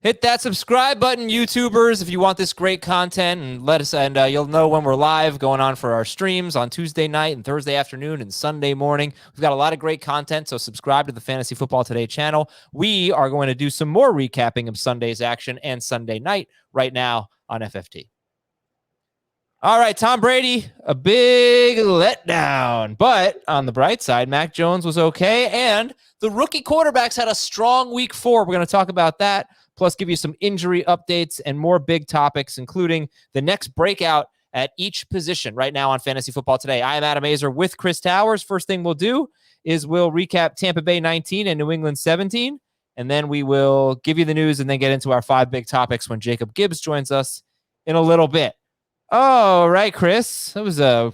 Hit that subscribe button, YouTubers, if you want this great content, and let us. And you'll know when we're live going on for our streams on Tuesday night and Thursday afternoon and Sunday morning. We've got a lot of great content, so subscribe to the Fantasy Football Today channel. We are going to do some more recapping of Sunday's action and Sunday night right now on FFT. All right, Tom Brady, a big letdown. But on the bright side, Mac Jones was okay, and the rookie quarterbacks had a strong week 4. We're going to talk about that, plus give you some injury updates and more big topics, including the next breakout at each position right now on Fantasy Football Today. I am Adam Azer with Chris Towers. First thing we'll do is we'll recap Tampa Bay 19 and New England 17, and then we will give you the news and then get into our 5 big topics when Jacob Gibbs joins us in a little bit. Oh, right, Chris. That was I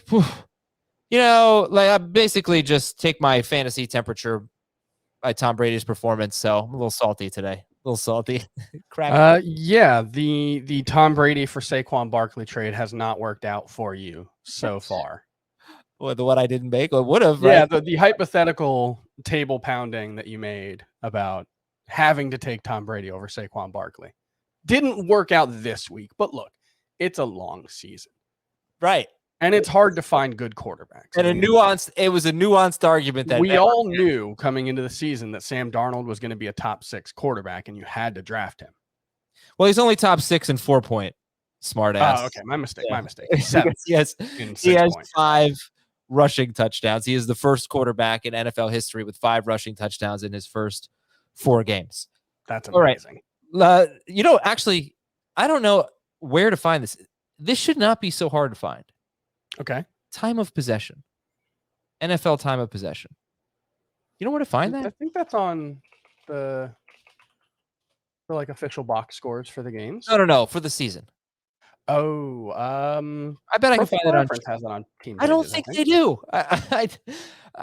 basically just take my fantasy temperature by Tom Brady's performance, so I'm a little salty today. A little salty. Yeah, the Tom Brady for Saquon Barkley trade has not worked out for you so far. Well, the one I didn't make, or would have, right? Yeah, the hypothetical table pounding that you made about having to take Tom Brady over Saquon Barkley didn't work out this week, but look, it's a long season. Right. And it's hard to find good quarterbacks. And it was a nuanced argument that we all knew coming into the season that Sam Darnold was going to be a top 6 quarterback and you had to draft him. Well, he's only top 6 in 4-point. Smart ass. Oh, okay. My mistake. He's 7. he has 5 rushing touchdowns. He is the first quarterback in NFL history with 5 rushing touchdowns in his first 4 games. That's amazing. All right. Actually, I don't know where to find this. This should not be so hard to find. Okay. Time of possession. NFL time of possession. You know where to find that? I think that's on the official box scores for the games. No, for the season. Oh, I bet I can find it on. Has it on Team I don't think they do. I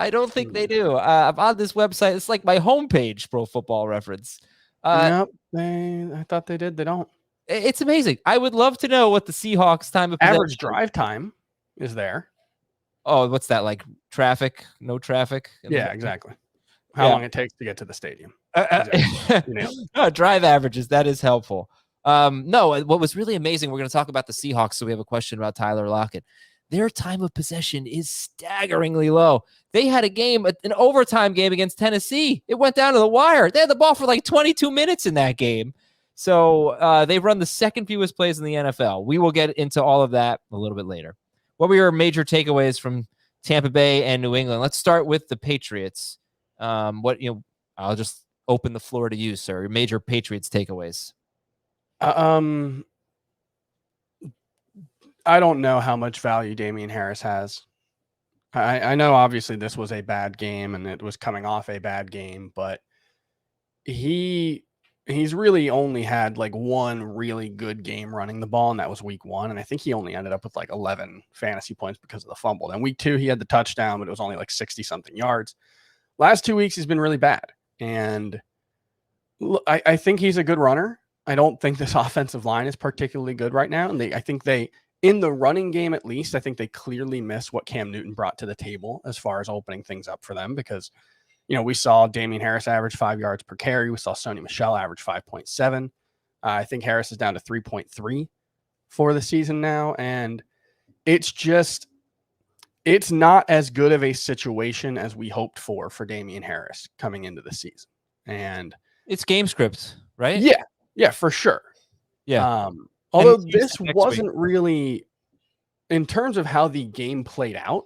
don't think they do. I'm on this website. It's like my homepage, Pro Football Reference. Nope, I thought they did. They don't. It's amazing. I would love to know what the Seahawks time of average drive time is there. Oh, what's that, like traffic? No traffic? Yeah, exactly. How long it takes to get to the stadium. Drive averages. That is helpful. No, what was really amazing, we're going to talk about the Seahawks, so we have a question about Tyler Lockett. Their time of possession is staggeringly low. They had a game, an overtime game against Tennessee. It went down to the wire. They had the ball for like 22 minutes in that game. So they've run the second fewest plays in the NFL. We will get into all of that a little bit later. What were your major takeaways from Tampa Bay and New England? Let's start with the Patriots. I'll just open the floor to you, sir. Your major Patriots takeaways. I don't know how much value Damien Harris has. I know obviously this was a bad game and it was coming off a bad game, but he's really only had like one really good game running the ball, and that was week 1. And I think he only ended up with like 11 fantasy points because of the fumble. Then week 2, he had the touchdown, but it was only like 60 something yards. Last 2 weeks, he's been really bad. And I think he's a good runner. I don't think this offensive line is particularly good right now. And I think in the running game, at least, I think they clearly miss what Cam Newton brought to the table as far as opening things up for them, because we saw Damien Harris average 5 yards per carry. We saw Sony Michel average 5.7. I think Harris is down to 3.3 for the season now. And it's not as good of a situation as we hoped for Damien Harris coming into the season. And it's game script, right? Yeah, for sure. Yeah. Although this wasn't really, in terms of how the game played out,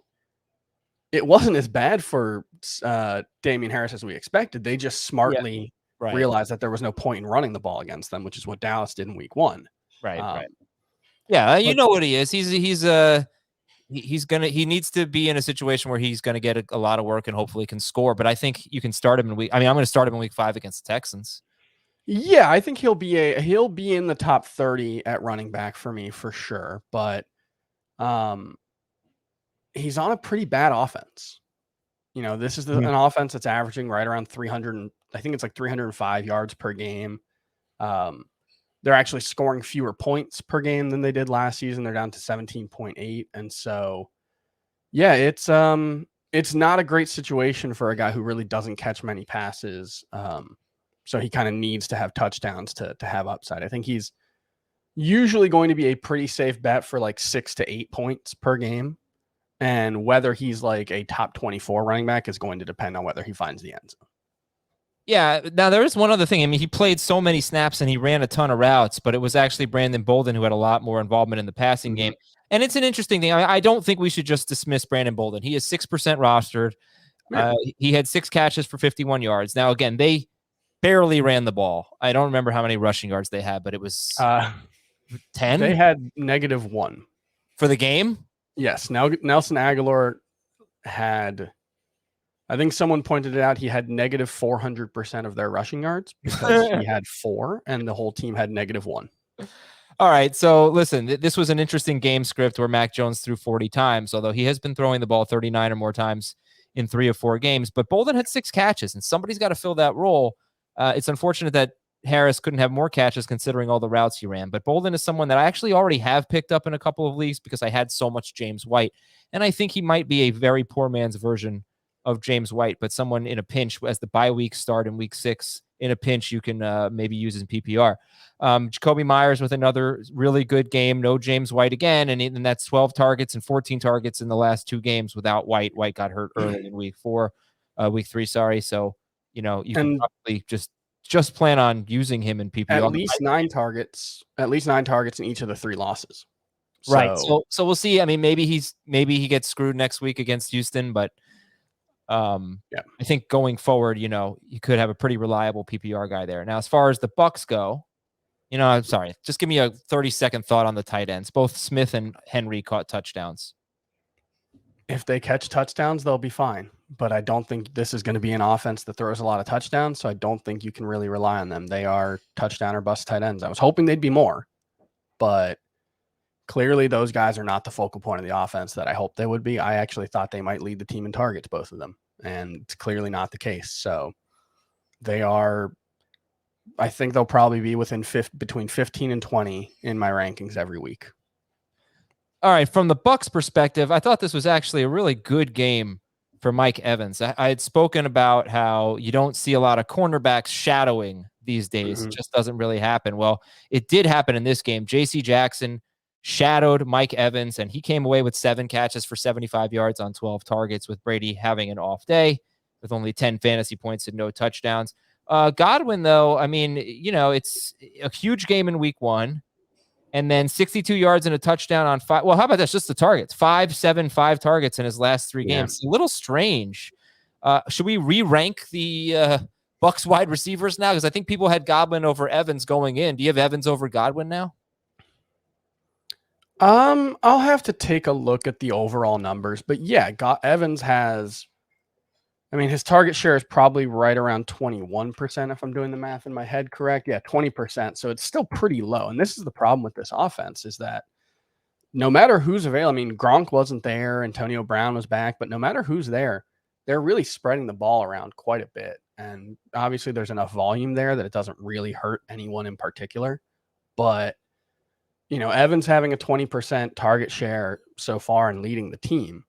it wasn't as bad for Damien Harris as we expected. They just smartly realized that there was no point in running the ball against them, which is what Dallas did in week 1. Right. Yeah, you know what he is. He needs to be in a situation where he's gonna get a lot of work and hopefully can score. But I think you can start him I'm going to start him in week 5 against the Texans. Yeah, I think he'll be in the top 30 at running back for me for sure. But he's on a pretty bad offense. This is an offense that's averaging right around 300. I think it's like 305 yards per game. They're actually scoring fewer points per game than they did last season. They're down to 17.8. And so, yeah, it's not a great situation for a guy who really doesn't catch many passes. So he kind of needs to have touchdowns to have upside. I think he's usually going to be a pretty safe bet for like 6 to 8 points per game. And whether he's like a top 24 running back is going to depend on whether he finds the end zone. Yeah. Now there is one other thing. I mean, he played so many snaps and he ran a ton of routes, but it was actually Brandon Bolden who had a lot more involvement in the passing game. And it's an interesting thing. I don't think we should just dismiss Brandon Bolden. He is 6% rostered. He had 6 catches for 51 yards. Now, again, they barely ran the ball. I don't remember how many rushing yards they had, but it was 10. They had -1 for the game. Yes. Now Nelson Aguilar had, I think someone pointed it out, he had -400% of their rushing yards because he had 4 and the whole team had -1. All right. So listen, this was an interesting game script where Mac Jones threw 40 times, although he has been throwing the ball 39 or more times in 3 or 4 games. But Bolden had 6 catches, and somebody's got to fill that role. It's unfortunate that Harris couldn't have more catches considering all the routes he ran. But Bolden is someone that I actually already have picked up in a couple of leagues because I had so much James White. And I think he might be a very poor man's version of James White, but someone in a pinch as the bye week start in week 6 in a pinch, you can maybe use in PPR. Jakobi Meyers with another really good game. No James White again. And that's 12 targets and 14 targets in the last 2 games without White. White got hurt early in week 3. Sorry. So, you can probably just plan on using him in PPR. At least 9 targets in each of the 3 losses. Right. So we'll see. I mean, maybe he gets screwed next week against Houston, but I think going forward, you could have a pretty reliable PPR guy there. Now, as far as the Bucs go, I'm sorry, just give me a 30-second thought on the tight ends. Both Smith and Henry caught touchdowns. If they catch touchdowns, they'll be fine. But I don't think this is going to be an offense that throws a lot of touchdowns, so I don't think you can really rely on them. They are touchdown or bust tight ends. I was hoping they'd be more, but clearly those guys are not the focal point of the offense that I hoped they would be. I actually thought they might lead the team in targets, both of them, and it's clearly not the case. So I think they'll probably be between 15 and 20 in my rankings every week. All right. From the Bucs perspective, I thought this was actually a really good game for Mike Evans. I had spoken about how you don't see a lot of cornerbacks shadowing these days. Mm-hmm. It just doesn't really happen. Well, it did happen in this game. J.C. Jackson shadowed Mike Evans, and he came away with 7 catches for 75 yards on 12 targets, with Brady having an off day with only 10 fantasy points and no touchdowns. Godwin, though, I mean, it's a huge game in week 1. And then 62 yards and a touchdown on 5. Well, how about this? Just the targets. 5, 7, 5 targets in his last 3 games. A little strange. Should we re-rank the Bucs wide receivers now? Because I think people had Godwin over Evans going in. Do you have Evans over Godwin now? I'll have to take a look at the overall numbers. But yeah, Evans has, his target share is probably right around 21%, if I'm doing the math in my head correct. Yeah, 20%. So it's still pretty low. And this is the problem with this offense, is that no matter who's available, Gronk wasn't there, Antonio Brown was back, but no matter who's there, they're really spreading the ball around quite a bit. And obviously there's enough volume there that it doesn't really hurt anyone in particular. But, Evans having a 20% target share so far and leading the team,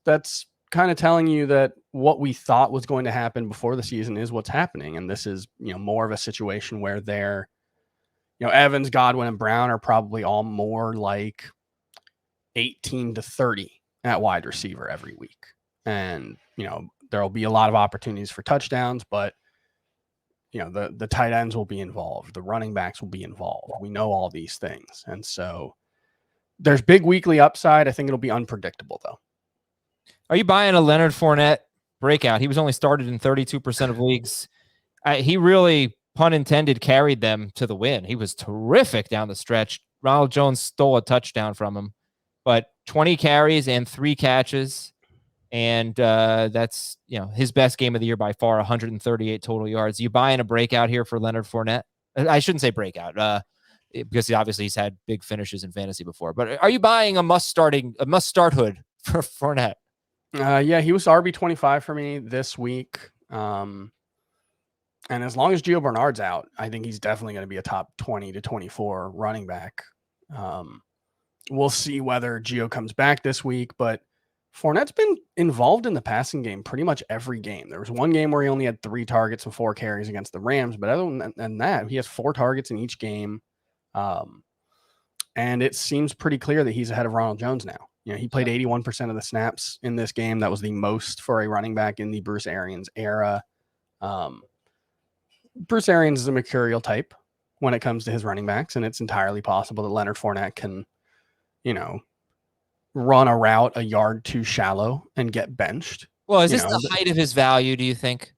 that's kind of telling you that what we thought was going to happen before the season is what's happening. And this is, more of a situation where they're, Evans, Godwin, and Brown are probably all more like 18 to 30 at wide receiver every week. And, there'll be a lot of opportunities for touchdowns, but the tight ends will be involved. The running backs will be involved. We know all these things. And so there's big weekly upside. I think it'll be unpredictable though. Are you buying a Leonard Fournette breakout? He was only started in 32% of leagues. He really, pun intended, carried them to the win. He was terrific down the stretch. Ronald Jones stole a touchdown from him, but 20 carries and 3 catches. And that's, his best game of the year by far, 138 total yards. You buying a breakout here for Leonard Fournette? I shouldn't say breakout because obviously he's had big finishes in fantasy before, but are you buying a must start hood for Fournette? Yeah, he was RB25 for me this week. And as long as Gio Bernard's out, I think he's definitely going to be a top 20 to 24 running back. We'll see whether Gio comes back this week, but Fournette's been involved in the passing game pretty much every game. There was one game where he only had 3 targets and 4 carries against the Rams, but other than that, he has 4 targets in each game. And it seems pretty clear that he's ahead of Ronald Jones now. He played 81% of the snaps in this game. That was the most for a running back in the Bruce Arians era. Bruce Arians is a mercurial type when it comes to his running backs, and it's entirely possible that Leonard Fournette can, run a route a yard too shallow and get benched. Well, is this the height of his value, do you think?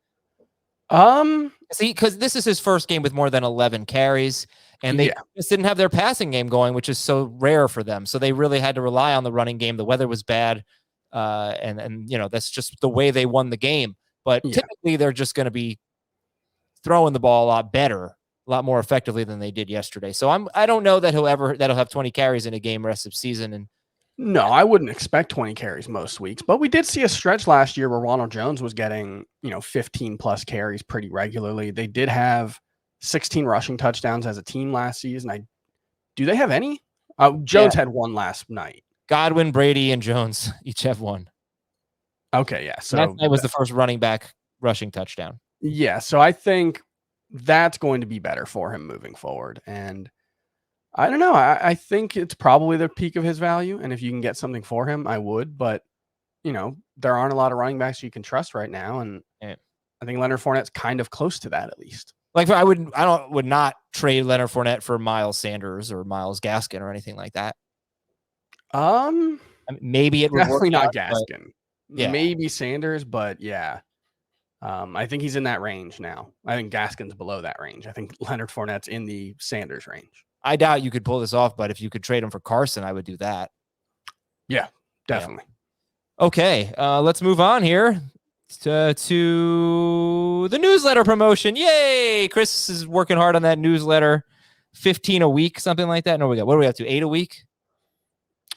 See, because this is his first game with more than 11 carries, and they just didn't have their passing game going, which is so rare for them. So they really had to rely on the running game. The weather was bad, and that's just the way they won the game. But typically, they're just going to be throwing the ball a lot better, a lot more effectively than they did yesterday. So I don't know that that'll have 20 carries in a game rest of season. And no, I wouldn't expect 20 carries most weeks, but we did see a stretch last year where Ronald Jones was getting, 15 plus carries pretty regularly. They did have 16 rushing touchdowns as a team last season. Do they have any? Jones had one last night. Godwin, Brady, and Jones each have one. Okay, yeah. So that was the first running back rushing touchdown. Yeah, so I think that's going to be better for him moving forward. And I don't know. I think it's probably the peak of his value. And if you can get something for him, I would. But, there aren't a lot of running backs you can trust right now. And I think Leonard Fournette's kind of close to that, at least. Like I would not trade Leonard Fournette for Miles Sanders or Myles Gaskin or anything like that. I mean, maybe it would definitely work not out, Gaskin. Maybe Sanders, but yeah. I think he's in that range now. I think Gaskin's below that range. I think Leonard Fournette's in the Sanders range. I doubt you could pull this off, but if you could trade him for Carson, I would do that. Yeah, definitely. Yeah. Okay, let's move on here to the newsletter promotion. Yay! Chris is working hard on that newsletter. 15 a week, something like that. No, what are we up to? 8 a week?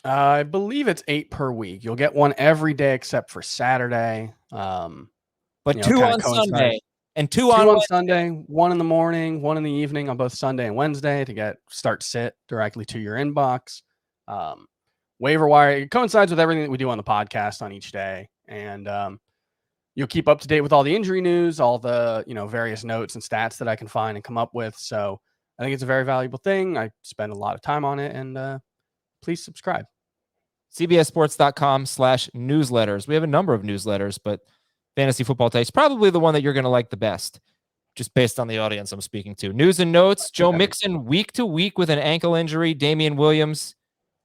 I believe it's 8 per week. You'll get one every day except for Saturday. But 2 on Sunday and 2 on Sunday, 1 in the morning, 1 in the evening on both Sunday and Wednesday to start sit directly to your inbox. Waiver Wire, it coincides with everything that we do on the podcast on each day. And you'll keep up to date with all the injury news, all the, various notes and stats that I can find and come up with. So I think it's a very valuable thing. I spend a lot of time on it, and please subscribe. CBSSports.com/newsletters. We have a number of newsletters, but Fantasy Football Takes probably the one that you're going to like the best, just based on the audience I'm speaking to. News and notes. Joe Mixon week to week with an ankle injury. Damien Williams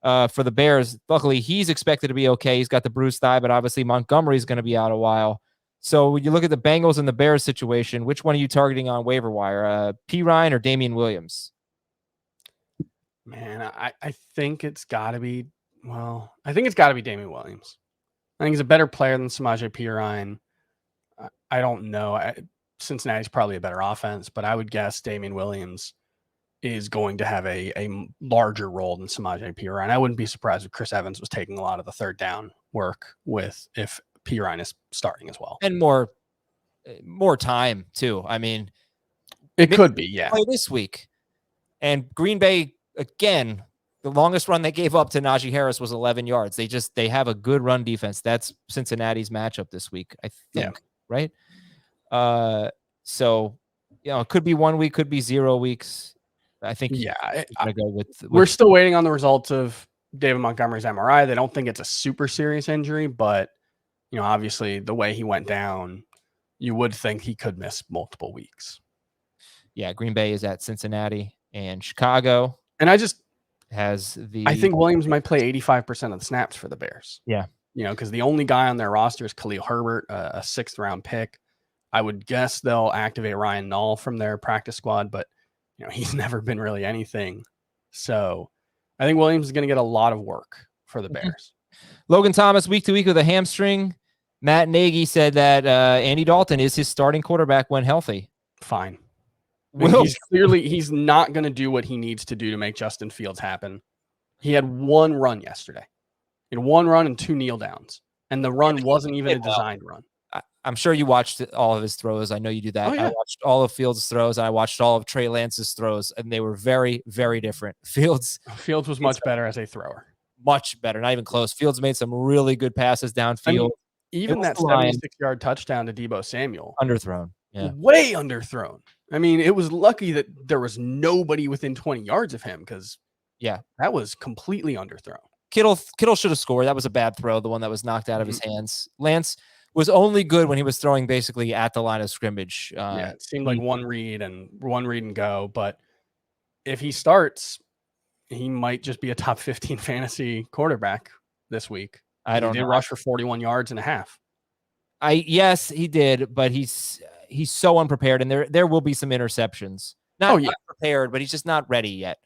for the Bears. Luckily, he's expected to be okay. He's got the bruised thigh, but obviously Montgomery's going to be out a while. So when you look at the Bengals and the Bears situation, which one are you targeting on waiver wire? P. Ryan or Damien Williams? Man, I think it's got to be, I think it's got to be Damien Williams. I think he's a better player than Samaje Perine. I don't know. Cincinnati's probably a better offense, but I would guess Damien Williams is going to have a larger role than Samaje Perine. I wouldn't be surprised if Chris Evans was taking a lot of the third down work if Perine is starting as well. And more time, too. I mean, it could be, yeah. Play this week. And Green Bay, again, the longest run they gave up to Najee Harris was 11 yards. They have a good run defense. That's Cincinnati's matchup this week, I think. Right? So, it could be 1 week, could be 0 weeks. I think we're still waiting on the results of David Montgomery's MRI. They don't think it's a super serious injury, but obviously the way he went down, you would think he could miss multiple weeks. Yeah, Green Bay is at Cincinnati and Chicago. And I think Williams might play 85% of the snaps for the Bears. Yeah. Because the only guy on their roster is Khalil Herbert, a 6th round pick. I would guess they'll activate Ryan Nall from their practice squad, but he's never been really anything. So I think Williams is going to get a lot of work for the Bears. Logan Thomas week to week with a hamstring. Matt Nagy said that Andy Dalton is his starting quarterback when healthy. Fine. He's not going to do what he needs to do to make Justin Fields happen. He had 1 run yesterday. He had 1 run and 2 kneel downs. And the run wasn't even a designed run. I'm sure you watched all of his throws. I know you do that. I watched all of Fields' throws. And I watched all of Trey Lance's throws, and they were very, very different. Fields was much better as a thrower. much better, not even close. Fields made some really good passes downfield. I mean, even that 76-yard touchdown to Deebo Samuel, underthrown. Yeah. Way underthrown. I mean, it was lucky that there was nobody within 20 yards of him because that was completely underthrown. Kittle should have scored. That was a bad throw, the one that was knocked out of his hands. Lance was only good when he was throwing basically at the line of scrimmage. It seemed like one read and go. But if he starts, he might just be a top 15 fantasy quarterback this week. I don't know. He did rush for 41 yards and a half. Yes, he did, but he's so unprepared, and there will be some interceptions. Not prepared, but he's just not ready yet.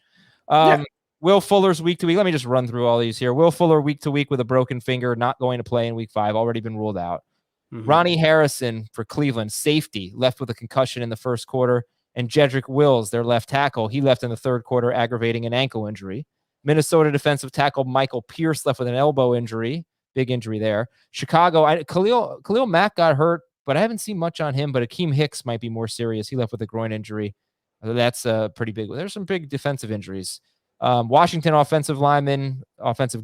Will Fuller's week to week. Let me just run through all these here. Will Fuller week to week with a broken finger, not going to play in week 5, already been ruled out. Ronnie Harrison for Cleveland, safety, left with a concussion in the first quarter. And Jedrick Wills, their left tackle, he left in the third quarter, aggravating an ankle injury. Minnesota defensive tackle Michael Pierce left with an elbow injury, big injury there. Chicago, Khalil Mack got hurt, but I haven't seen much on him. But Akeem Hicks might be more serious. He left with a groin injury. That's pretty big. There's some big defensive injuries. Washington offensive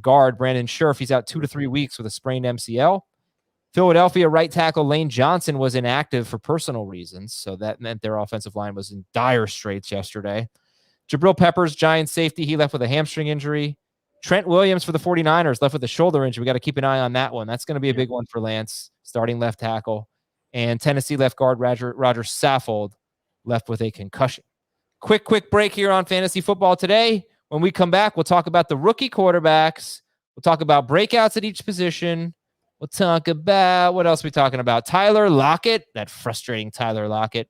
guard Brandon Scherf, he's out 2 to 3 weeks with a sprained MCL. Philadelphia right tackle Lane Johnson was inactive for personal reasons, so that meant their offensive line was in dire straits yesterday. Jabril Peppers, Giants safety, he left with a hamstring injury. Trent Williams for the 49ers left with a shoulder injury. We got to keep an eye on that one. That's going to be a big one for Lance, starting left tackle. And Tennessee left guard Roger Saffold left with a concussion. Quick break here on Fantasy Football Today. When we come back, we'll talk about the rookie quarterbacks. We'll talk about breakouts at each position. We'll talk about, what else are we talking about? Tyler Lockett, that frustrating Tyler Lockett.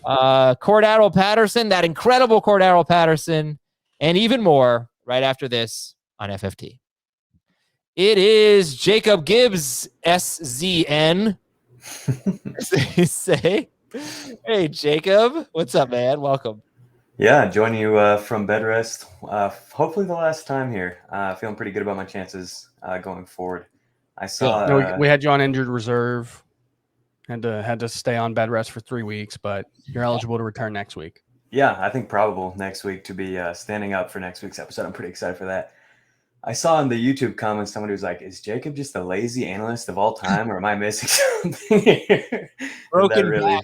Cordarrelle Patterson, that incredible Cordarrelle Patterson, and even more right after this on FFT. It is Jacob Gibbs, SZN. They say. Hey, Jacob. What's up, man? Welcome. Yeah, joining you from bed rest. Hopefully the last time here. Feeling pretty good about my chances going forward. I saw we had you on injured reserve. Had to stay on bed rest for 3 weeks, but you're eligible to return next week. Yeah, I think probable next week to be standing up for next week's episode. I'm pretty excited for that. I saw in the YouTube comments somebody was like, "Is Jacob just the lazy analyst of all time, or am I missing something here?" Broken really.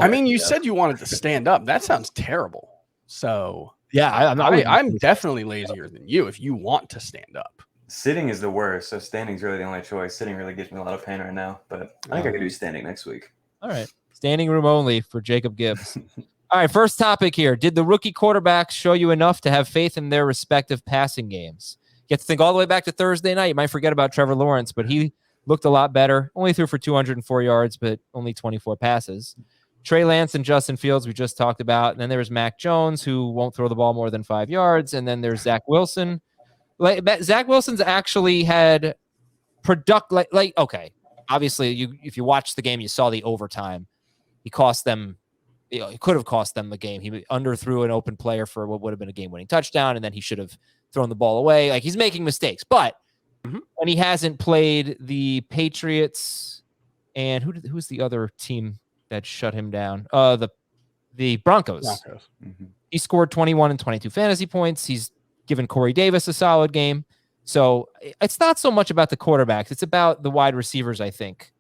I mean, you said you wanted to stand up. That sounds terrible. So yeah, I'm definitely lazier than you if you want to stand up. Sitting is the worst, so standing's really the only choice. Sitting really gives me a lot of pain right now, but I think I could do standing next week. All right. Standing room only for Jacob Gibbs. All right, first topic here. Did the rookie quarterbacks show you enough to have faith in their respective passing games? You have to think all the way back to Thursday night. You might forget about Trevor Lawrence, but he looked a lot better. Only threw for 204 yards, but only 24 passes. Trey Lance and Justin Fields, we just talked about. And then there was Mac Jones, who won't throw the ball more than 5 yards. And then there's Zach Wilson. Zach Wilson's actually had okay. Obviously, if you watched the game, you saw the overtime. He cost them. He could have cost them the game. He underthrew an open player for what would have been a game-winning touchdown, and then he should have thrown the ball away. Like, he's making mistakes, but when he hasn't played the Patriots and who's the other team that shut him down? The Broncos. He scored 21 and 22 fantasy points. He's given Corey Davis a solid game. So it's not so much about the quarterbacks. It's about the wide receivers, I think.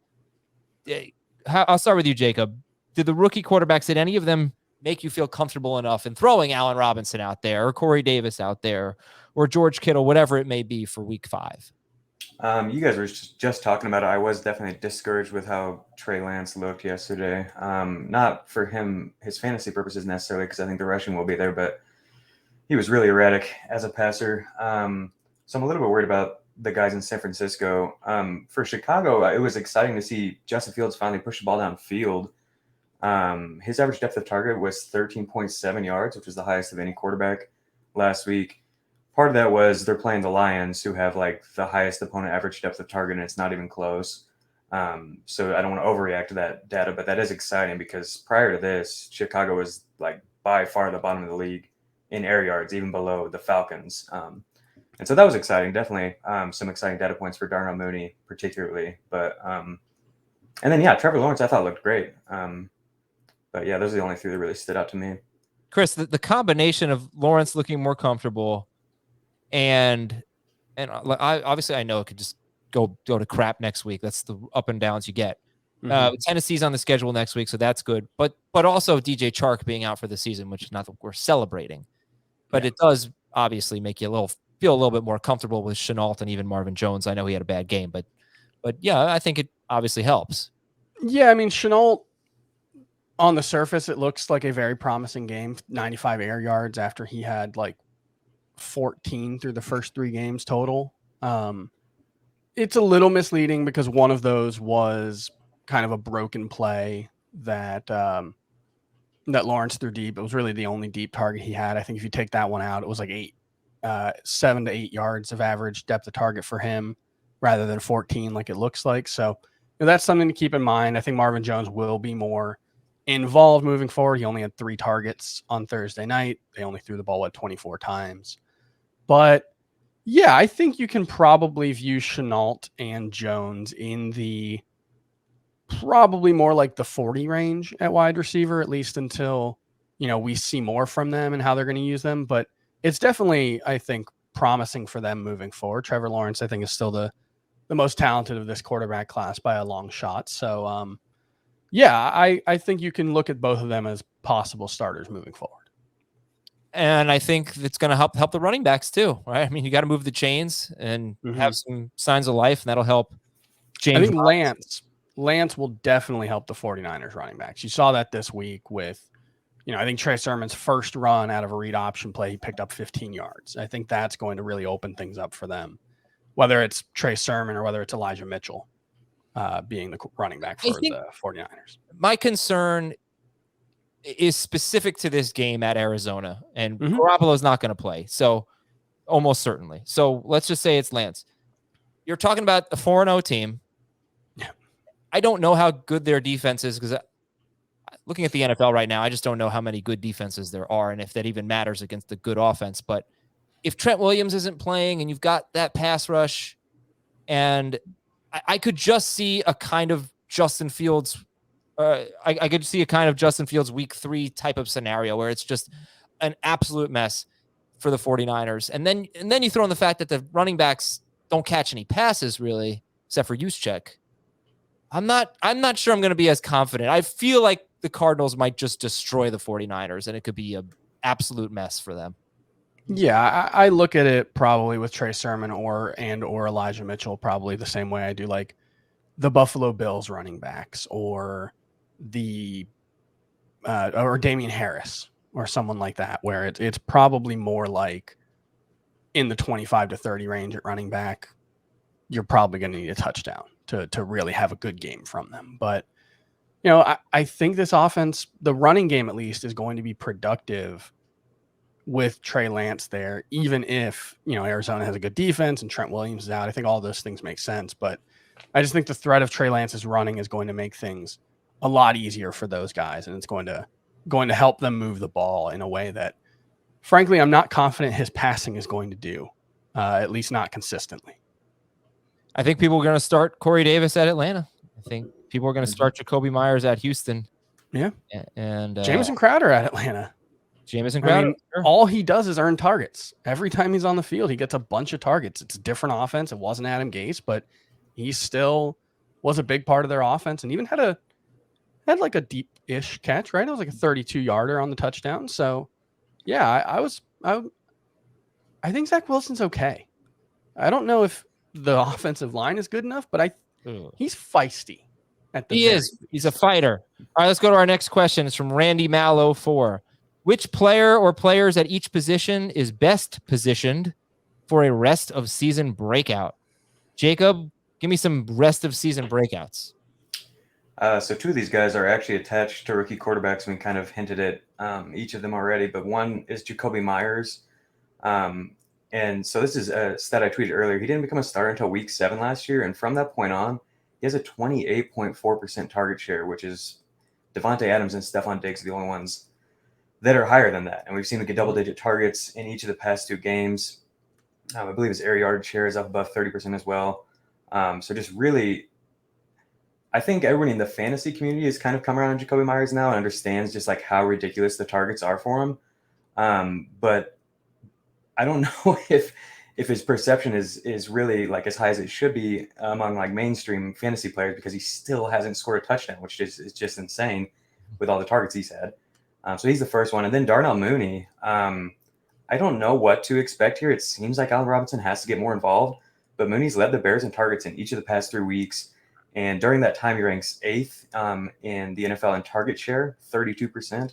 I'll start with you, Jacob. Did the rookie quarterbacks, did any of them make you feel comfortable enough in throwing Allen Robinson out there or Corey Davis out there or George Kittle, whatever it may be for week 5? You guys were just talking about it. I was definitely discouraged with how Trey Lance looked yesterday. Not for his fantasy purposes necessarily, because I think the rushing will be there, but he was really erratic as a passer. So I'm a little bit worried about the guys in San Francisco. For Chicago, it was exciting to see Justin Fields finally push the ball downfield. His average depth of target was 13.7 yards, which was the highest of any quarterback last week. Part of that was they're playing the Lions, who have like the highest opponent average depth of target, and it's not even close. So I don't want to overreact to that data, but that is exciting because prior to this, Chicago was like by far the bottom of the league in air yards, even below the Falcons. And so that was exciting. Definitely some exciting data points for Darnell Mooney, particularly. But and then, Trevor Lawrence, I thought looked great. But yeah, those are the only 3 that really stood out to me. Chris, the combination of Lawrence looking more comfortable and And obviously I know it could just go to crap next week. That's the up and downs you get. Tennessee's on the schedule next week, so that's good. But also DJ Chark being out for the season, which is not that we're celebrating, but it does obviously make you feel a little bit more comfortable with Shenault and even Marvin Jones. I know he had a bad game, but yeah, I think it obviously helps. Yeah, I mean, Shenault, on the surface, it looks like a very promising game. 95 air yards after he had like 14 through the first 3 games total. It's a little misleading because one of those was kind of a broken play that Lawrence threw deep. It was really the only deep target he had. I think if you take that one out, it was like 7 to 8 yards of average depth of target for him rather than 14 like it looks like. So that's something to keep in mind. I think Marvin Jones will be more involved moving forward. He only had 3 targets on Thursday night. They only threw the ball 24 times. But yeah, I think you can probably view Shenault and Jones in the probably more like the 40 range at wide receiver, at least until, we see more from them and how they're going to use them. But it's definitely, I think, promising for them moving forward. Trevor Lawrence, I think, is still the most talented of this quarterback class by a long shot. So, I think you can look at both of them as possible starters moving forward. And I think it's going to help the running backs too, right? I mean, you got to move the chains and have some signs of life, and that'll help James. I think Lance will definitely help the 49ers running backs. You saw that this week with, I think Trey Sermon's first run out of a read option play, he picked up 15 yards. I think that's going to really open things up for them, whether it's Trey Sermon or whether it's Elijah Mitchell being the running back for the 49ers. My concern is specific to this game at Arizona, and Garoppolo's not going to play. So almost certainly. So let's just say it's Lance. You're talking about a 4-0 team. Yeah. I don't know how good their defense is because looking at the NFL right now, I just don't know how many good defenses there are and if that even matters against the good offense. But if Trent Williams isn't playing and you've got that pass rush, and I could just see a kind of Justin Fields I could see a kind of Justin Fields week 3 type of scenario where it's just an absolute mess for the 49ers. And then you throw in the fact that the running backs don't catch any passes really, except for Juszczyk. I'm not sure I'm going to be as confident. I feel like the Cardinals might just destroy the 49ers and it could be an absolute mess for them. Yeah, I look at it probably with Trey Sermon or Elijah Mitchell probably the same way I do like the Buffalo Bills running backs or or Damien Harris or someone like that, where it's probably more like in the 25 to 30 range at running back. You're probably going to need a touchdown to really have a good game from them. But, I think this offense, the running game at least, is going to be productive with Trey Lance there, even if, Arizona has a good defense and Trent Williams is out. I think all those things make sense, but I just think the threat of Trey Lance's running is going to make things a lot easier for those guys, and it's going to help them move the ball in a way that, frankly, I'm not confident his passing is going to do, at least not consistently. I think people are going to start Corey Davis at Atlanta. I think people are going to start Jakobi Meyers at Houston. Yeah, and Jamison Crowder at Atlanta. Jamison Crowder. I mean, all he does is earn targets. Every time he's on the field, he gets a bunch of targets. It's a different offense. It wasn't Adam Gase, but he still was a big part of their offense and even had like a deep-ish catch, right? It was like a 32-yarder on the touchdown. So, yeah, I think Zach Wilson's okay. I don't know if the offensive line is good enough, but he's feisty. He is. He's a fighter. All right, let's go to our next question. It's from Randy Mallow 4. Which player or players at each position is best positioned for a rest of season breakout? Jacob, give me some rest of season breakouts. So 2 of these guys are actually attached to rookie quarterbacks. We kind of hinted at each of them already, but one is Jakobi Meyers. And so this is a stat I tweeted earlier. He didn't become a starter until week 7 last year. And from that point on, he has a 28.4% target share, which is Devontae Adams and Stephon Diggs are the only ones that are higher than that. And we've seen him get double-digit targets in each of the past 2 games. I believe his air yard share is up above 30% as well. So just really, I think everybody in the fantasy community has kind of come around on Jakobi Meyers now and understands just like how ridiculous the targets are for him. But I don't know if if his perception is really like as high as it should be among like mainstream fantasy players, because he still hasn't scored a touchdown, which is just insane with all the targets he's had. So he's the first one. And then Darnell Mooney. I don't know what to expect here. It seems like Allen Robinson has to get more involved, but Mooney's led the Bears in targets in each of the past 3 weeks. And during that time, he ranks 8th in the NFL in target share, 32%.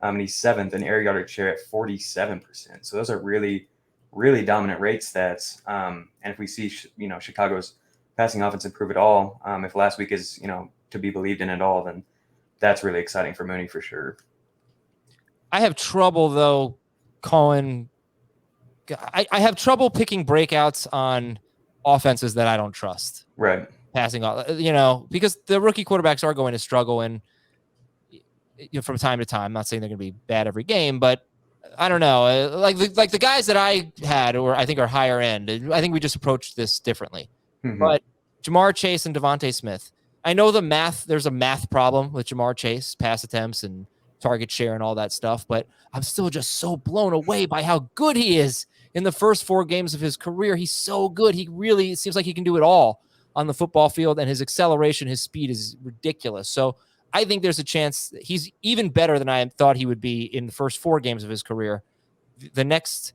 And he's 7th in air yardage share at 47%. So those are really, really dominant rate stats. And if we see, Chicago's passing offense improve at all, if last week is, to be believed in at all, then that's really exciting for Mooney for sure. I have trouble though, Colin. I have trouble picking breakouts on offenses that I don't trust. Right. Passing off, because the rookie quarterbacks are going to struggle and from time to time. I'm not saying they're going to be bad every game, but I don't know. Like the guys that I had, or I think are higher end. I think we just approached this differently. Mm-hmm. But Jamar Chase and Devontae Smith. I know there's a math problem with Jamar Chase, pass attempts and target share and all that stuff, but I'm still just so blown away by how good he is in the first 4 games of his career. He's so good. He really seems like he can do it all on the football field, and his acceleration, his speed is ridiculous. So I think there's a chance that he's even better than I thought he would be in the first 4 games of his career. The next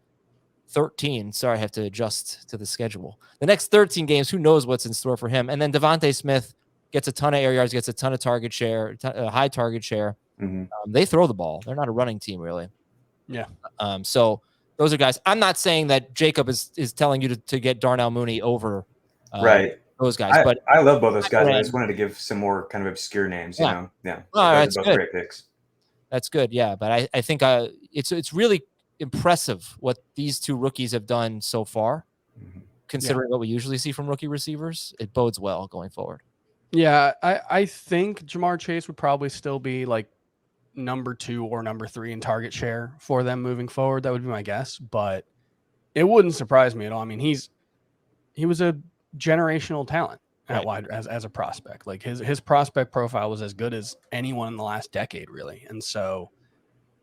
13, sorry, I have to adjust to the schedule. The next 13 games, who knows what's in store for him. And then Devontae Smith gets a ton of air yards, gets a ton of target share, high target share. Mm-hmm. They throw the ball. They're not a running team, really. Yeah. So those are guys. I'm not saying that Jacob is telling you to get Darnell Mooney over right. those guys. But I love both those guys. I just wanted to give some more kind of obscure names, Yeah. Well, that's both good. Great picks. That's good. Yeah. But I think it's really impressive what these 2 rookies have done so far, considering what we usually see from rookie receivers. It bodes well going forward. Yeah, I think Jamar Chase would probably still be like number 2 or number 3 in target share for them moving forward. That would be my guess, but it wouldn't surprise me at all. I mean, he was a generational talent at wide as a prospect. Like his prospect profile was as good as anyone in the last decade, really. And so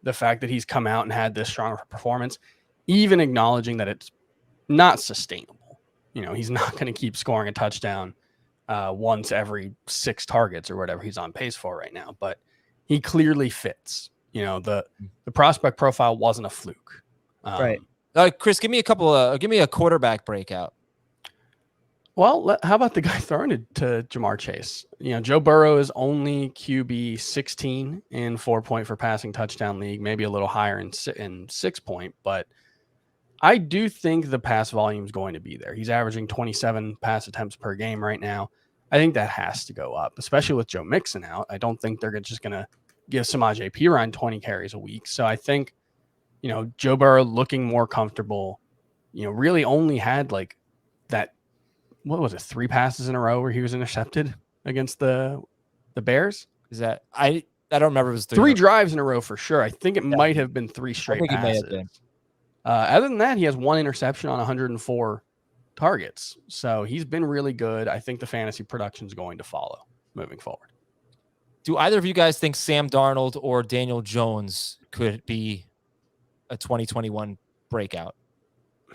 the fact that he's come out and had this strong performance, even acknowledging that it's not sustainable, he's not going to keep scoring a touchdown once every 6 targets or whatever he's on pace for right now, but he clearly fits. The prospect profile wasn't a fluke. Right. Chris, give me a quarterback breakout. Well, how about the guy throwing it to Jamar Chase? Joe Burrow is only QB 16 in 4-point for passing touchdown league, maybe a little higher in 6-point, but I do think the pass volume is going to be there. He's averaging 27 pass attempts per game right now. I think that has to go up, especially with Joe Mixon out. I don't think they're just going to give Samaje Perine 20 carries a week. So I think, Joe Burrow looking more comfortable, really only had like that, what was it, 3 passes in a row where he was intercepted against the Bears? Is that I don't remember if it was 3 drives in a row for sure. I think it might have been 3 straight I think passes. It may have been. Other than that, he has 1 interception on 104 targets. So he's been really good. I think the fantasy production is going to follow moving forward. Do either of you guys think Sam Darnold or Daniel Jones could be a 2021 breakout?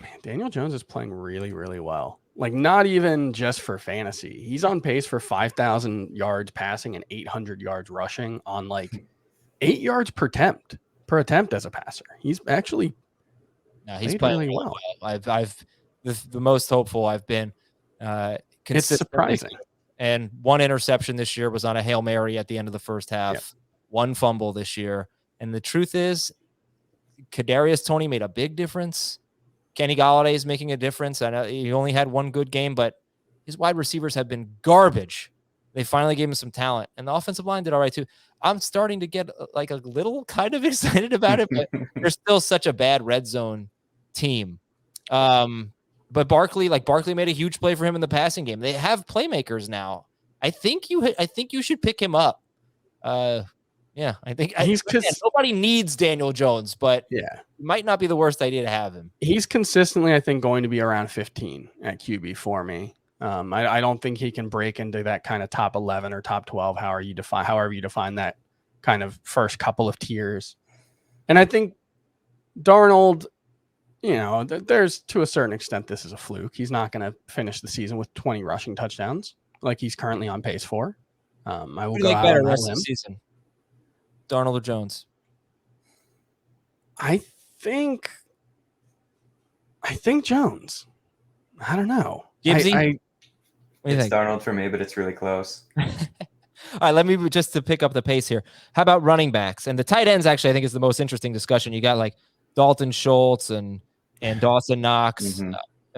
Man, Daniel Jones is playing really, really well. Like, not even just for fantasy. He's on pace for 5,000 yards passing and 800 yards rushing on like 8 yards per attempt as a passer. He's actually he's playing really well. I've the most hopeful I've been. It's surprising. And 1 interception this year was on a Hail Mary at the end of the first half. Yep. 1 fumble this year. And the truth is, Kadarius Toney made a big difference. Kenny Golladay is making a difference. I know he only had 1 good game, but his wide receivers have been garbage. They finally gave him some talent, and the offensive line did all right too. I'm starting to get like a little kind of excited about it, but they're still such a bad red zone team. But Barkley made a huge play for him in the passing game. They have playmakers now. I think you should pick him up. Yeah, I think nobody needs Daniel Jones, but yeah, it might not be the worst idea to have him. He's consistently, I think, going to be around 15 at QB for me. I don't think he can break into that kind of top 11 or top 12, however you define that kind of first couple of tiers. And I think Darnold, there's to a certain extent, this is a fluke. He's not going to finish the season with 20 rushing touchdowns like he's currently on pace for. I will go out on that rest of limb. the season? Darnold or Jones? I think Jones. I don't know. Gibbsy? It's Darnold for me, but it's really close. All right, let me just to pick up the pace here. How about running backs? And the tight ends actually I think is the most interesting discussion. You got like Dalton Schultz and Dawson Knox,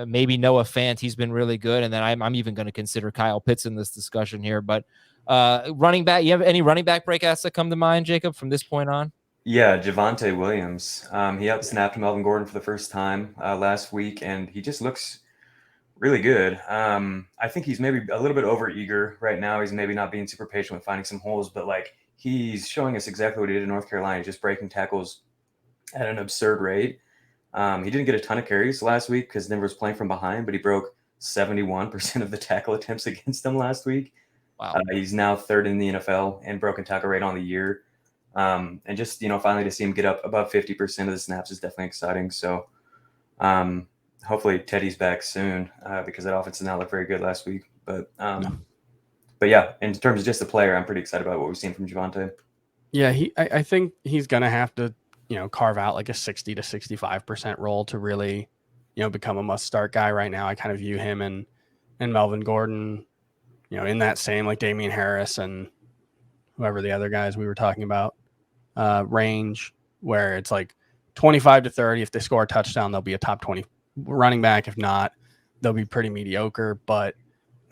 maybe Noah Fant. He's been really good. And then I'm even going to consider Kyle Pitts in this discussion here. But running back, you have any running back breakouts that come to mind, Jacob, from this point on? Yeah, Javonte Williams. He outsnapped Melvin Gordon for the first time last week, and he just looks really good. I think he's maybe a little bit overeager right now. He's maybe not being super patient with finding some holes, but like he's showing us exactly what he did in North Carolina, just breaking tackles at an absurd rate. He didn't get a ton of carries last week because Denver was playing from behind, but he broke 71% of the tackle attempts against them last week. Wow. He's now third in the NFL in broken tackle rate on the year. And just, finally to see him get up above 50% of the snaps is definitely exciting. So hopefully Teddy's back soon because that offense did not look very good last week. But yeah, in terms of just the player, I'm pretty excited about what we've seen from Javonte. Yeah, I think he's going to have to, carve out like a 60 to 65% role to really, become a must start guy right now. I kind of view him and Melvin Gordon, in that same like Damien Harris and whoever the other guys we were talking about range, where it's like 25 to 30. If they score a touchdown, they'll be a top 20 running back. If not, they'll be pretty mediocre. But,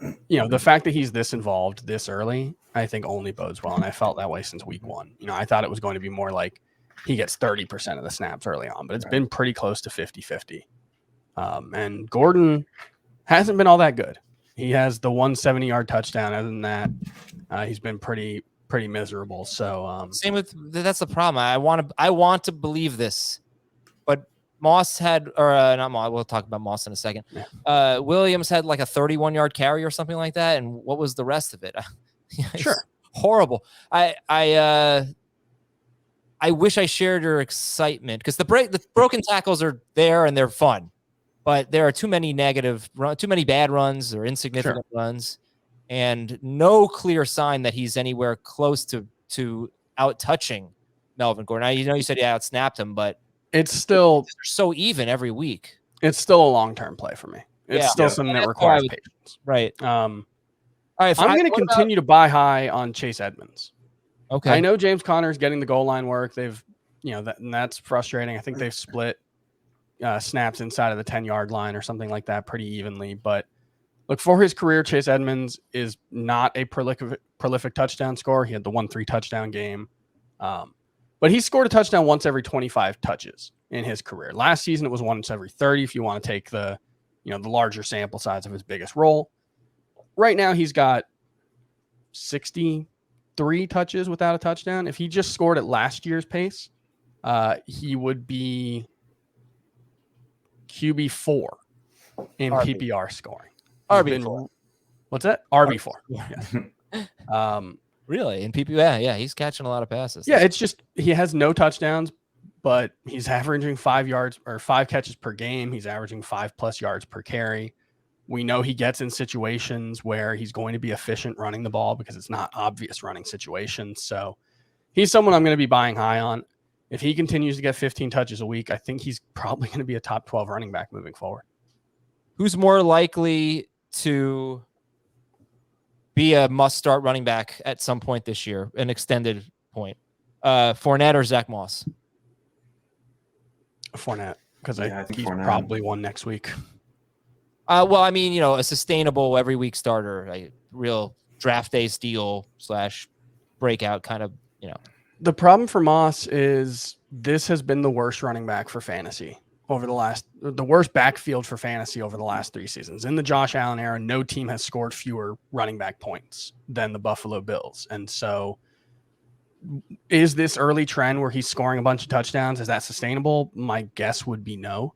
the fact that he's this involved this early, I think only bodes well. And I felt that way since week one. I thought it was going to be more like he gets 30% of the snaps early on, but it's been pretty close to 50-50. And Gordon hasn't been all that good. He has the 170-yard touchdown. Other than that, he's been pretty miserable. So same with that's the problem. I want to believe this, but Moss had not Moss. We'll talk about Moss in a second. Yeah. Williams had like a 31-yard carry or something like that, and what was the rest of it? Sure, horrible. I wish I shared your excitement because the broken tackles are there and they're fun, but there are too many bad runs or insignificant runs, and no clear sign that he's anywhere close to out touching Melvin Gordon. You said he outsnapped him, but it's still so even every week. It's still a long-term play for me. It's still something that requires patience. Right. All right. I'm going to continue to buy high on Chase Edmonds. Okay. I know James Conner's getting the goal line work. They've, and that's frustrating. I think they've split snaps inside of the 10-yard line or something like that pretty evenly. But look, for his career, Chase Edmonds is not a prolific touchdown scorer. He had the 1-3 touchdown game. But he scored a touchdown once every 25 touches in his career. Last season, it was once every 30 if you want to take the larger sample size of his biggest role. Right now, he's got 63 touches without a touchdown. If he just scored at last year's pace, he would be QB4 in PPR scoring. RB4. What's that? RB4. Yes. Really? In PPR? Yeah, he's catching a lot of passes. Yeah, it's just he has no touchdowns, but he's averaging 5 catches per game. He's averaging 5+ yards per carry. We know he gets in situations where he's going to be efficient running the ball because it's not obvious running situations. So he's someone I'm going to be buying high on. If he continues to get 15 touches a week, I think he's probably going to be a top 12 running back moving forward. Who's more likely to be a must-start running back at some point this year, an extended point? Fournette or Zach Moss? Fournette, because I think he's Fournette. probably one next week. Well, I mean, a sustainable every week starter, a real draft day steal / breakout kind of, The problem for Moss is this has been the worst running back for fantasy the worst backfield for fantasy over the last 3 seasons. In the Josh Allen era, no team has scored fewer running back points than the Buffalo Bills. And so is this early trend where he's scoring a bunch of touchdowns, is that sustainable? My guess would be no.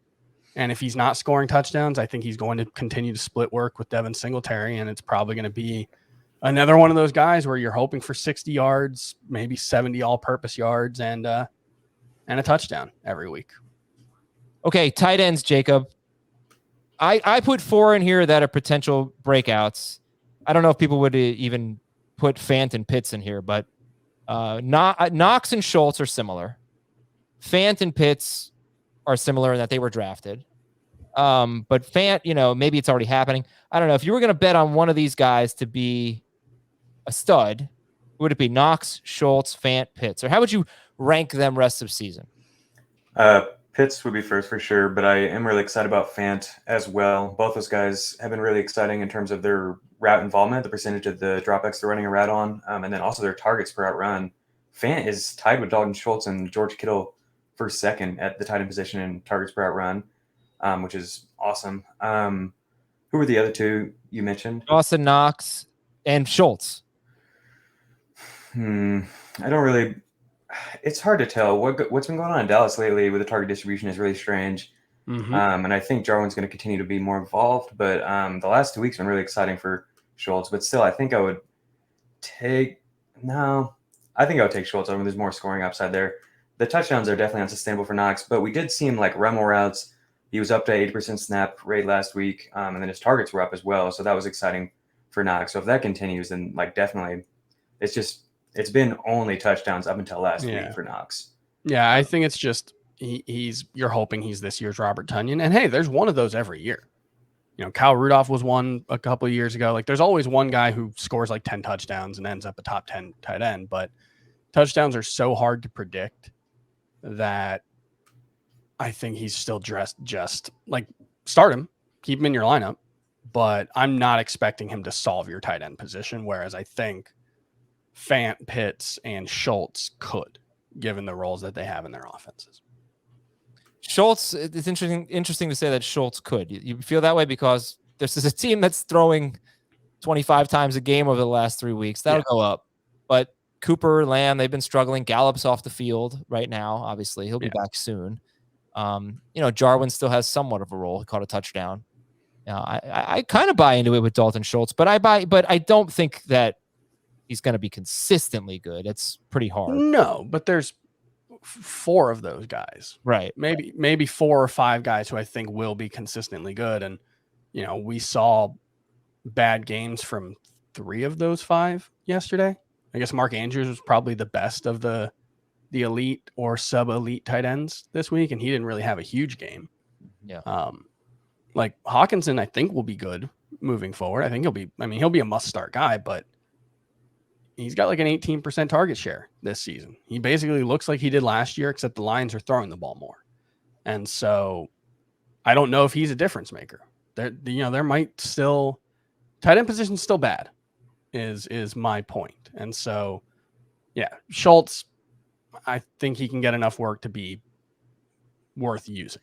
And if he's not scoring touchdowns, I think he's going to continue to split work with Devin Singletary, and it's probably going to be another one of those guys where you're hoping for 60 yards, maybe 70 all-purpose yards, and a touchdown every week. Okay, tight ends, Jacob. I put 4 in here that are potential breakouts. I don't know if people would even put Fant and Pitts in here, but Knox and Schultz are similar. Fant and Pitts are similar in that they were drafted. But Fant, maybe it's already happening. I don't know. If you were going to bet on one of these guys to be a stud, would it be Knox, Schultz, Fant, Pitts? Or how would you rank them rest of season? Pitts would be first for sure, but I am really excited about Fant as well. Both those guys have been really exciting in terms of their route involvement, the percentage of the dropbacks they're running a route on, and then also their targets per route run. Fant is tied with Dalton Schultz and George Kittle for second at the tight end position in targets per route run, which is awesome. Who were the other two you mentioned? Dawson Knox and Schultz. I don't really. It's hard to tell. What's been going on in Dallas lately with the target distribution is really strange. Mm-hmm. And I think Jarwin's going to continue to be more involved. But the last 2 weeks have been really exciting for Schultz. But still, I think I would take Schultz over. There's more scoring upside there. The touchdowns are definitely unsustainable for Knox. But we did see him like run more routes. He was up to 80% snap rate last week. And then his targets were up as well. So that was exciting for Knox. So if that continues, then definitely it's been only touchdowns up until last week for Knox. Yeah, I think it's just you're hoping he's this year's Robert Tonyan. And hey, there's one of those every year. Kyle Rudolph was one a couple of years ago. There's always one guy who scores 10 touchdowns and ends up a top 10 tight end. But touchdowns are so hard to predict that I think he's still just start him, keep him in your lineup. But I'm not expecting him to solve your tight end position, whereas I think Fant, Pitts, and Schultz could, given the roles that they have in their offenses. Schultz, it's interesting to say that Schultz could. You feel that way because this is a team that's throwing 25 times a game over the last 3 weeks. That'll go up. But Cooper, Lamb, they've been struggling. Gallup's off the field right now, obviously. He'll be back soon. Jarwin still has somewhat of a role. He caught a touchdown. I kind of buy into it with Dalton Schultz, but I don't think that he's going to be consistently good. It's pretty hard. No, but there's 4 of those guys, right? Maybe 4 or 5 guys who I think will be consistently good. And, we saw bad games from 3 of those 5 yesterday. I guess Mark Andrews was probably the best of the elite or sub-elite tight ends this week, and he didn't really have a huge game. Yeah. Hawkinson, I think will be good moving forward. I think he'll be a must-start guy, but he's got an 18% target share this season. He basically looks like he did last year, except the Lions are throwing the ball more. And so I don't know if he's a difference maker. There might still tight end position's still bad is my point. And so, Schultz, I think he can get enough work to be worth using.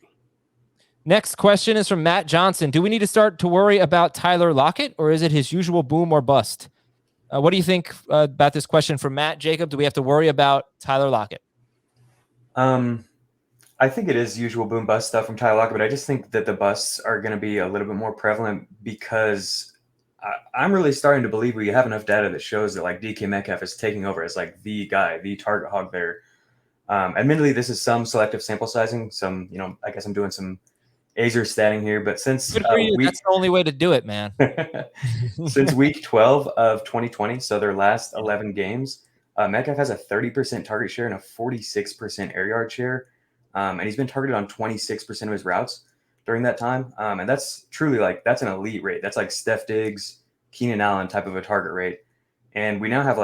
Next question is from Matt Johnson. Do we need to start to worry about Tyler Lockett, or is it his usual boom or bust? What do you think about this question from Matt? Jacob, do we have to worry about Tyler Lockett? I think it is usual boom bust stuff from Tyler Lockett, but I just think that the busts are going to be a little bit more prevalent because I'm really starting to believe we have enough data that shows that DK Metcalf is taking over as the guy, the target hog there. Admittedly, this is some selective sample sizing. I guess I'm doing some Azer statting here, but since good for you. That's the only way to do it, man. Since week 12 of 2020, so their last 11 games, Metcalf has a 30% target share and a 46% air yard share, and he's been targeted on 26% of his routes during that time, and that's truly that's an elite rate. That's Steph Diggs, Keenan Allen type of a target rate, and we now have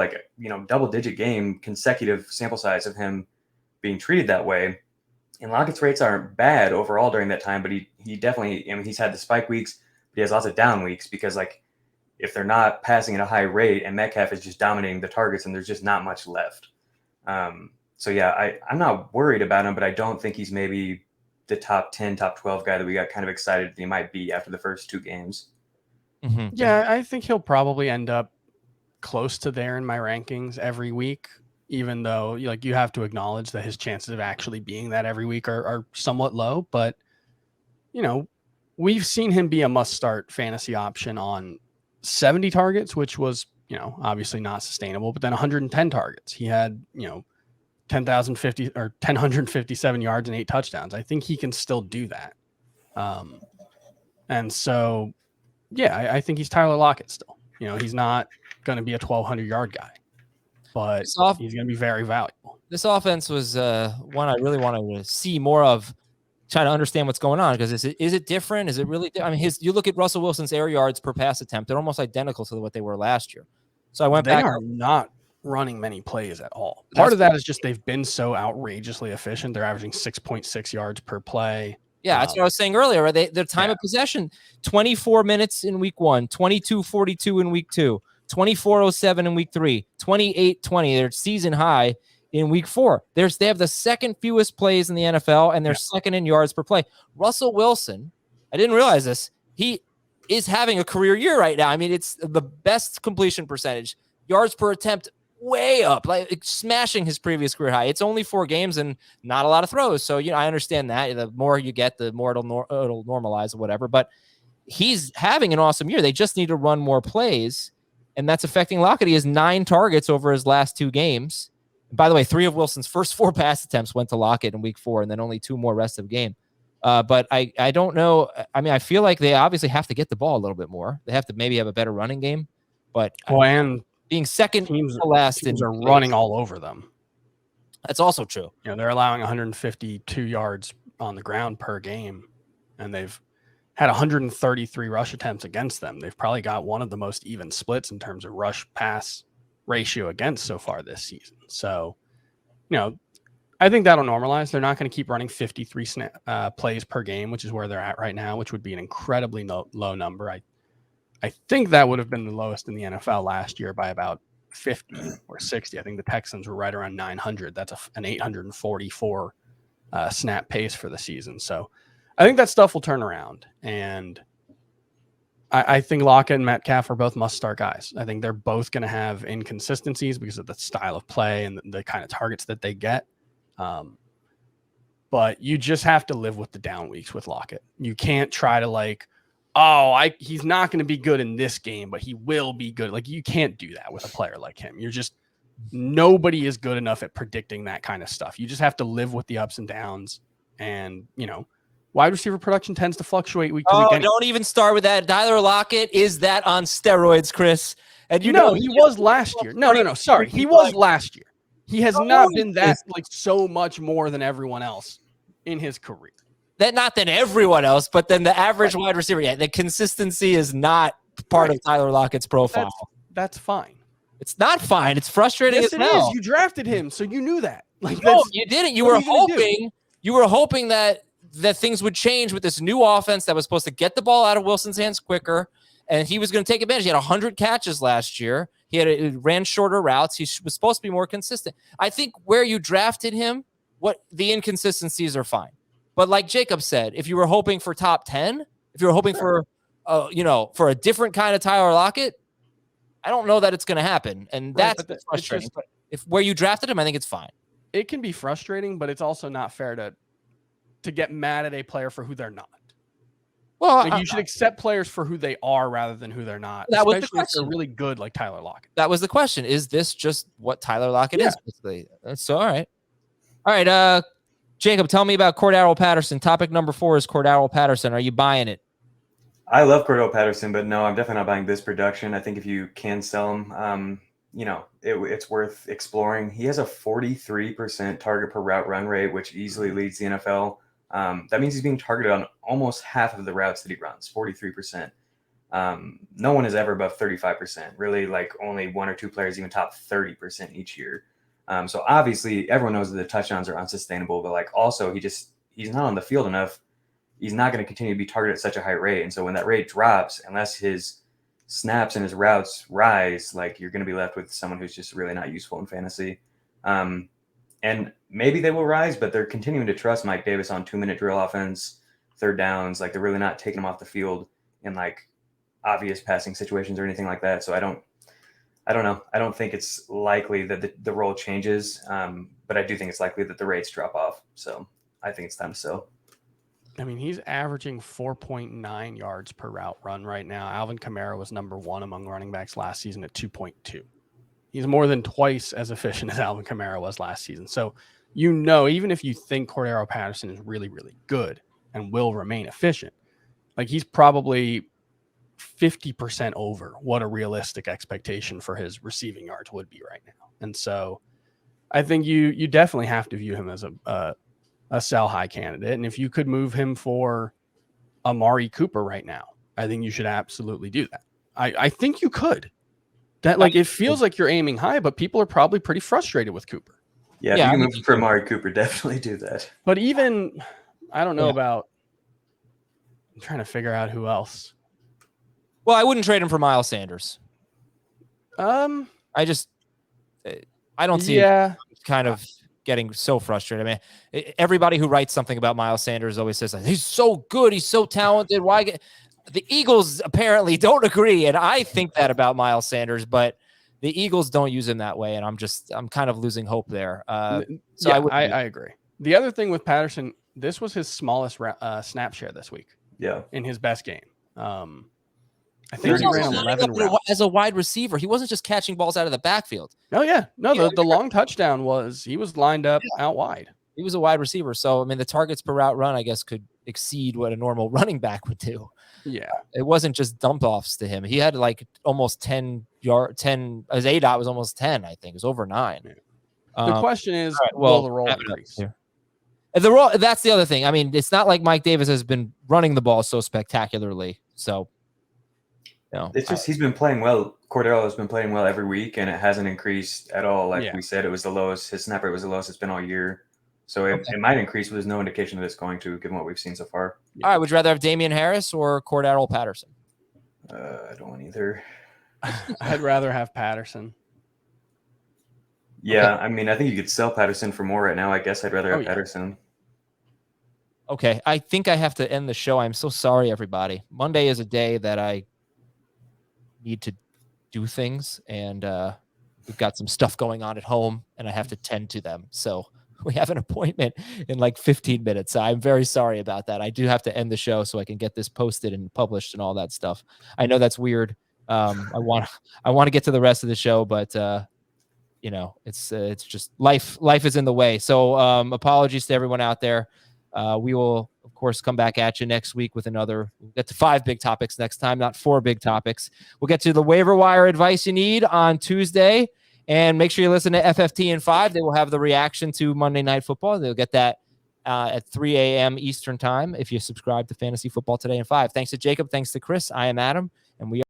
double-digit game consecutive sample size of him being treated that way. And Lockett's rates aren't bad overall during that time, but he definitely, he's had the spike weeks, but he has lots of down weeks because if they're not passing at a high rate and Metcalf is just dominating the targets and there's just not much left. I'm not worried about him, but I don't think he's maybe the top 10, top 12 guy that we got kind of excited that he might be after the first 2 games. Mm-hmm. Yeah, I think he'll probably end up close to there in my rankings every week. Even though you have to acknowledge that his chances of actually being that every week are somewhat low, but we've seen him be a must start fantasy option on 70 targets, which was, obviously not sustainable, but then 110 targets. He had, 1,057 yards and 8 touchdowns. I think he can still do that. And so, yeah, I think he's Tyler Lockett still. He's not going to be a 1,200-yard guy, but he's going to be very valuable. This offense was one I really wanted to see more of, trying to understand what's going on, because is it different? Is it really? I mean, you look at Russell Wilson's air yards per pass attempt; they're almost identical to what they were last year. So I went back. They are not running many plays at all. Part of that is just they've been so outrageously efficient. They're averaging 6.6 yards per play. Yeah, that's what I was saying earlier. Right? Their time of possession, 24 minutes in week 1, 22:42 in week 2, 24:07 in week 3, 28:20. Their season high in week 4. They have the second fewest plays in the NFL, and they're second in yards per play. Russell Wilson, I didn't realize this. He is having a career year right now. I mean, it's the best completion percentage, yards per attempt way up, like smashing his previous career high. It's only 4 games and not a lot of throws. So, I understand that the more you get, the more it'll normalize or whatever, but he's having an awesome year. They just need to run more plays, and that's affecting Lockett. He has 9 targets over his last 2 games. By the way, 3 of Wilson's first 4 pass attempts went to Lockett in week 4, and then only 2 more rest of the game. But I don't know. I mean, I feel like they obviously have to get the ball a little bit more. They have to maybe have a better running game. But and being second teams to last are running all over them. That's also true. They're allowing 152 yards on the ground per game, and they've had 133 rush attempts against them. They've probably got one of the most even splits in terms of rush pass ratio against so far this season. So, I think that'll normalize. They're not going to keep running 53 plays per game, which is where they're at right now, which would be an incredibly low number. I think that would have been the lowest in the NFL last year by about 50 or 60. I think the Texans were right around 900. That's an 844 snap pace for the season. So I think that stuff will turn around. And I think Lockett and Metcalf are both must-start guys. I think they're both going to have inconsistencies because of the style of play and the kind of targets that they get. But you just have to live with the down weeks with Lockett. You can't try to he's not going to be good in this game, but he will be good. Like, you can't do that with a player like him. Nobody is good enough at predicting that kind of stuff. You just have to live with the ups and downs. And, wide receiver production tends to fluctuate week to week. Oh, don't even start with that. Tyler Lockett is that on steroids, Chris. And he was last year. No. Sorry. He was last year. He has not been that so much more than everyone else in his career. Not than everyone else, but then the average wide receiver. Yeah, the consistency is not part of Tyler Lockett's profile. That's fine. It's not fine. It's frustrating as hell. Yes, it is. You drafted him, so you knew that. No, you didn't. You were hoping that things would change with this new offense that was supposed to get the ball out of Wilson's hands quicker, and he was going to take advantage. He had 100 catches last year. He ran shorter routes. He was supposed to be more consistent. I think where you drafted him, the inconsistencies are fine. But like Jacob said, if you were hoping for top 10, if you were hoping for a different kind of Tyler Lockett, I don't know that it's going to happen. And that's frustrating. But if where you drafted him, I think it's fine. It can be frustrating, but it's also not fair to get mad at a player for who they're not. Well, you should accept players for who they are rather than who they're not. That was the question. If they're really good, like Tyler Lockett. That was the question. Is this just what Tyler Lockett is? Basically, that's all right. All right, Jacob, tell me about Cordarrelle Patterson. Topic number 4 is Cordarrelle Patterson. Are you buying it? I love Cordarrelle Patterson, but no, I'm definitely not buying this production. I think if you can sell him, it's worth exploring. He has a 43% target per route run rate, which easily leads the NFL. That means he's being targeted on almost half of the routes that he runs, 43%. No one is ever above 35%. Really, like only 1 or 2 players even top 30% each year. So obviously everyone knows that the touchdowns are unsustainable, but also he's not on the field enough. He's not going to continue to be targeted at such a high rate. And so when that rate drops, unless his snaps and his routes rise, you're going to be left with someone who's just really not useful in fantasy. And maybe they will rise, but they're continuing to trust Mike Davis on 2-minute drill offense, third downs. They're really not taking him off the field in obvious passing situations or anything like that. So I don't know. I don't think it's likely that the role changes, but I do think it's likely that the rates drop off. So I think it's time to sell. I mean, he's averaging 4.9 yards per route run right now. Alvin Kamara was number 1 among running backs last season at 2.2. He's more than twice as efficient as Alvin Kamara was last season. So, even if you think Cordarrelle Patterson is really, really good and will remain efficient, like he's probably 50% over what a realistic expectation for his receiving yards would be right now. And so I think you definitely have to view him as a sell high candidate. And if you could move him for Amari Cooper right now, I think you should absolutely do that. I think you could. That it feels like you're aiming high, but people are probably pretty frustrated with Cooper. Yeah, if you can move for Amari Cooper, definitely do that. But even, I don't know about, I'm trying to figure out who else. Well, I wouldn't trade him for Miles Sanders. I don't see kind of getting so frustrated. I mean, everybody who writes something about Miles Sanders always says, he's so good, he's so talented. The Eagles apparently don't agree, and I think that about Miles Sanders, but the Eagles don't use him that way, and I'm kind of losing hope there. I agree. The other thing with Patterson, this was his smallest snap share this week. Yeah, in his best game. I think he ran 11 routes. As a wide receiver. He wasn't just catching balls out of the backfield. Oh yeah, no. The long touchdown he was lined up out wide. He was a wide receiver, so I mean the targets per route run, I guess, could exceed what a normal running back would do. Yeah, it wasn't just dump offs to him. He had like almost 10 yard, 10. His ADOT was almost 10. I think it was over 9. Yeah. The question is, will the roll increase? That's the other thing. I mean, it's not like Mike Davis has been running the ball so spectacularly. So, it's just he's been playing well. Cordarrelle has been playing well every week, and it hasn't increased at all. Like we said, it was the lowest. His snap rate was the lowest it's been all year. So it might increase, but there's no indication that it's going to, given what we've seen so far. All right, would you rather have Damien Harris or Cordarrelle Patterson? I don't want either. I'd rather have Patterson. Yeah, okay. I mean, I think you could sell Patterson for more right now. I guess I'd rather have Patterson. Okay, I think I have to end the show. I'm so sorry, everybody. Monday is a day that I need to do things, and we've got some stuff going on at home, and I have to tend to them. So we have an appointment in like 15 minutes. So I'm very sorry about that. I do have to end the show so I can get this posted and published and all that stuff. I know that's weird. I want to get to the rest of the show, but it's just life is in the way. So apologies to everyone out there. We will, of course, come back at you next week with we'll get to 5 big topics next time, not 4 big topics. We'll get to the waiver wire advice you need on Tuesday. And make sure you listen to FFT and 5. They will have the reaction to Monday Night Football. They'll get that at 3 a.m. Eastern time if you subscribe to Fantasy Football Today and 5. Thanks to Jacob. Thanks to Chris. I am Adam, and we are